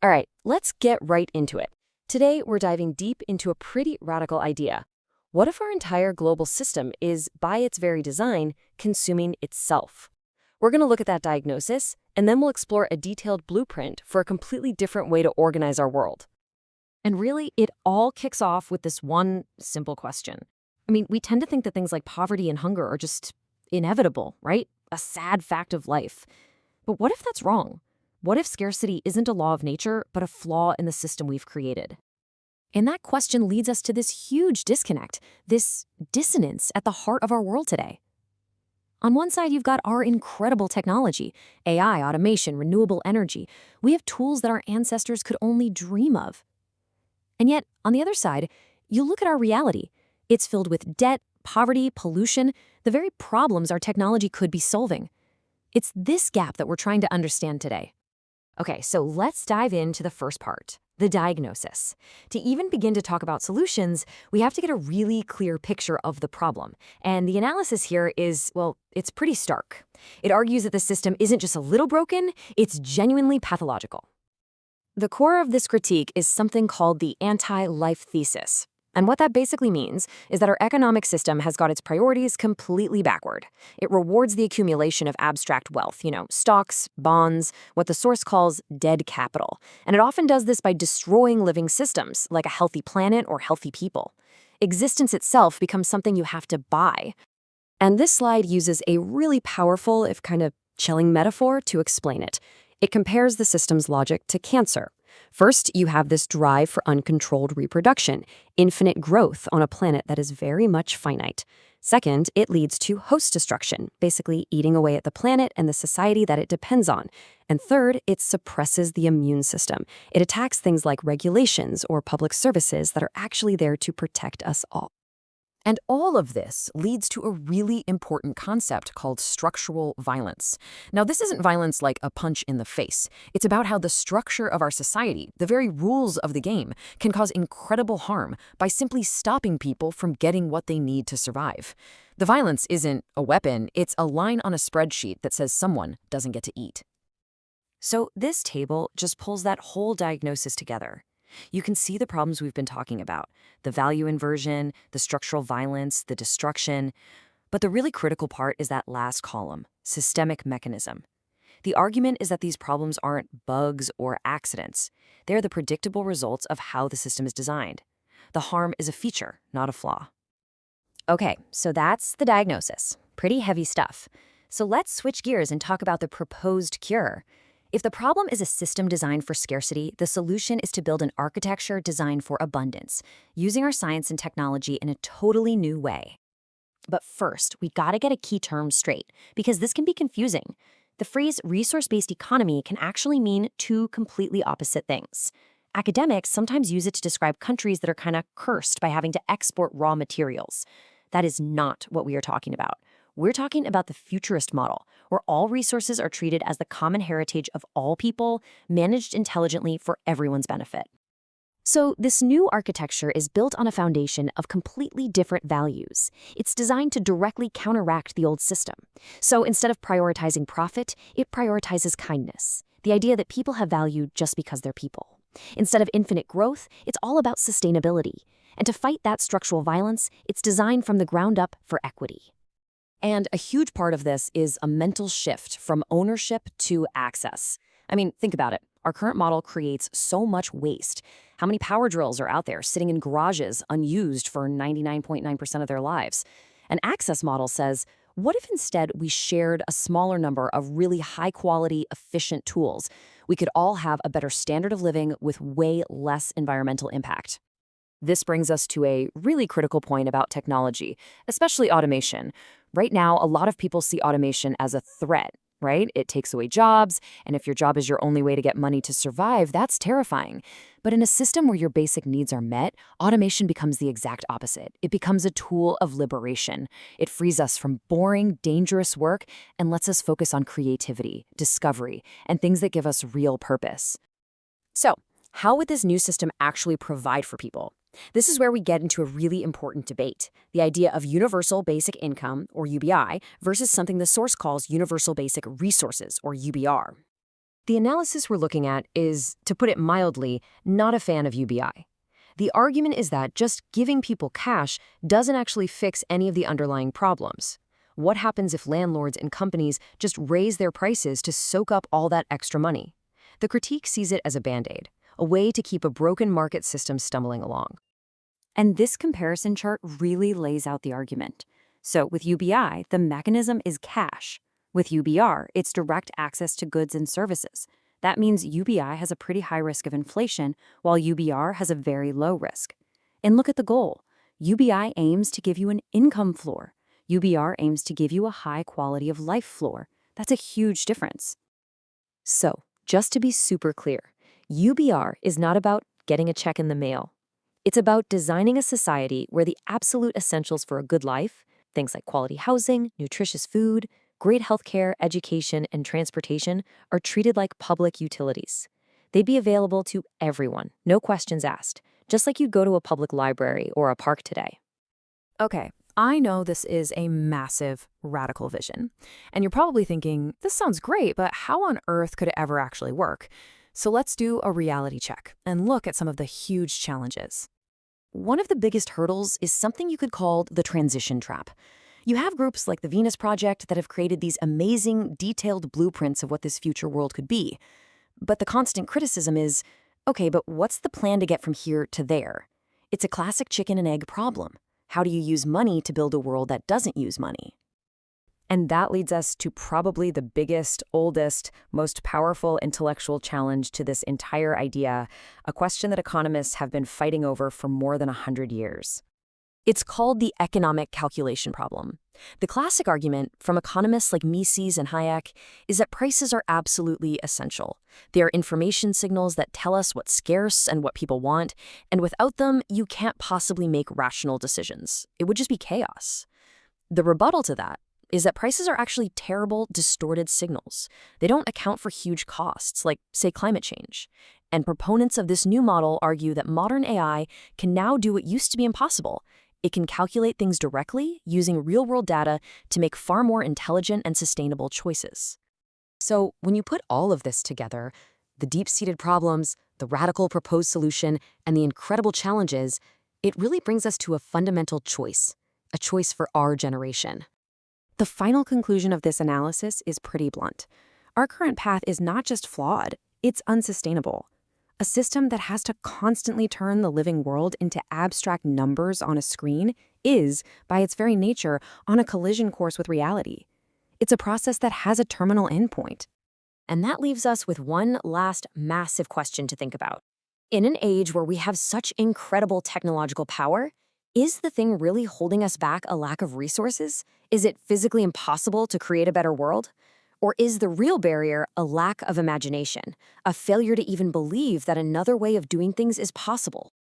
All right, let's get right into it. Today, we're diving deep into a pretty radical idea. What if our entire global system is, by its very design, consuming itself? We're going to look at that diagnosis, and then we'll explore a detailed blueprint for a completely different way to organize our world. And really, it all kicks off with this one simple question. We tend to think that things like poverty and hunger are just inevitable, right? A sad fact of life. But what if that's wrong? What if scarcity isn't a law of nature, but a flaw in the system we've created? And that question leads us to this huge disconnect, this dissonance at the heart of our world today. On one side, you've got our incredible technology, AI, automation, renewable energy. We have tools that our ancestors could only dream of. And yet, on the other side, you look at our reality. It's filled with debt, poverty, pollution, the very problems our technology could be solving. It's this gap that we're trying to understand today. Okay, so let's dive into the first part, the diagnosis. To even begin to talk about solutions, we have to get a really clear picture of the problem. And the analysis here is, well, it's pretty stark. It argues that the system isn't just a little broken, it's genuinely pathological. The core of this critique is something called the anti-life thesis. And what that basically means is that our economic system has got its priorities completely backward. It rewards the accumulation of abstract wealth, stocks, bonds, what the source calls dead capital. And it often does this by destroying living systems, like a healthy planet or healthy people. Existence itself becomes something you have to buy. And this slide uses a really powerful, if kind of chilling metaphor to explain it. It compares the system's logic to cancer. First, you have this drive for uncontrolled reproduction, infinite growth on a planet that is very much finite. Second, it leads to host destruction, basically eating away at the planet and the society that it depends on. And third, it suppresses the immune system. It attacks things like regulations or public services that are actually there to protect us all. And all of this leads to a really important concept called structural violence. Now, this isn't violence like a punch in the face. It's about how the structure of our society, the very rules of the game, can cause incredible harm by simply stopping people from getting what they need to survive. The violence isn't a weapon, it's a line on a spreadsheet that says someone doesn't get to eat. So this table just pulls that whole diagnosis together. You can see the problems we've been talking about, the value inversion, the structural violence, the destruction. But the really critical part is that last column, systemic mechanism. The argument is that these problems aren't bugs or accidents. They're the predictable results of how the system is designed. The harm is a feature, not a flaw. Okay, so that's the diagnosis. Pretty heavy stuff. So let's switch gears and talk about the proposed cure. If the problem is a system designed for scarcity, the solution is to build an architecture designed for abundance, using our science and technology in a totally new way. But first, we gotta get a key term straight, because this can be confusing. The phrase resource-based economy can actually mean two completely opposite things. Academics sometimes use it to describe countries that are kind of cursed by having to export raw materials. That is not what we are talking about. We're talking about the futurist model, where all resources are treated as the common heritage of all people, managed intelligently for everyone's benefit. So this new architecture is built on a foundation of completely different values. It's designed to directly counteract the old system. So instead of prioritizing profit, it prioritizes kindness, the idea that people have value just because they're people. Instead of infinite growth, it's all about sustainability. And to fight that structural violence, it's designed from the ground up for equity. And a huge part of this is a mental shift from ownership to access. Think about it. Our current model creates so much waste. How many power drills are out there sitting in garages unused for 99.9% of their lives? An access model says, what if instead we shared a smaller number of really high-quality, efficient tools? We could all have a better standard of living with way less environmental impact. This brings us to a really critical point about technology, especially automation. Right now, a lot of people see automation as a threat, right? It takes away jobs, and if your job is your only way to get money to survive, that's terrifying. But in a system where your basic needs are met, automation becomes the exact opposite. It becomes a tool of liberation. It frees us from boring, dangerous work and lets us focus on creativity, discovery, and things that give us real purpose. So, how would this new system actually provide for people? This is where we get into a really important debate, the idea of universal basic income, or UBI, versus something the source calls universal basic resources, or UBR. The analysis we're looking at is, to put it mildly, not a fan of UBI. The argument is that just giving people cash doesn't actually fix any of the underlying problems. What happens if landlords and companies just raise their prices to soak up all that extra money? The critique sees it as a band-aid, a way to keep a broken market system stumbling along. And this comparison chart really lays out the argument. So with UBI, the mechanism is cash. With UBR, it's direct access to goods and services. That means UBI has a pretty high risk of inflation, while UBR has a very low risk. And look at the goal. UBI aims to give you an income floor. UBR aims to give you a high quality of life floor. That's a huge difference. So, just to be super clear, UBR is not about getting a check in the mail. It's about designing a society where the absolute essentials for a good life, things like quality housing, nutritious food, great healthcare, education, and transportation, are treated like public utilities. They'd be available to everyone, no questions asked, just like you'd go to a public library or a park today. Okay, I know this is a massive, radical vision. And you're probably thinking, this sounds great, but how on earth could it ever actually work? So let's do a reality check and look at some of the huge challenges. One of the biggest hurdles is something you could call the transition trap. You have groups like the Venus Project that have created these amazing, detailed blueprints of what this future world could be. But the constant criticism is, okay, but what's the plan to get from here to there? It's a classic chicken and egg problem. How do you use money to build a world that doesn't use money? And that leads us to probably the biggest, oldest, most powerful intellectual challenge to this entire idea, a question that economists have been fighting over for more than 100 years. It's called the economic calculation problem. The classic argument from economists like Mises and Hayek is that prices are absolutely essential. They are information signals that tell us what's scarce and what people want, and without them, you can't possibly make rational decisions. It would just be chaos. The rebuttal to that is that prices are actually terrible, distorted signals. They don't account for huge costs, like, say, climate change. And proponents of this new model argue that modern AI can now do what used to be impossible. It can calculate things directly using real-world data to make far more intelligent and sustainable choices. So when you put all of this together, the deep-seated problems, the radical proposed solution, and the incredible challenges, it really brings us to a fundamental choice, a choice for our generation. The final conclusion of this analysis is pretty blunt. Our current path is not just flawed, it's unsustainable. A system that has to constantly turn the living world into abstract numbers on a screen is, by its very nature, on a collision course with reality. It's a process that has a terminal endpoint. And that leaves us with one last massive question to think about. In an age where we have such incredible technological power, is the thing really holding us back a lack of resources? Is it physically impossible to create a better world? Or is the real barrier a lack of imagination, a failure to even believe that another way of doing things is possible?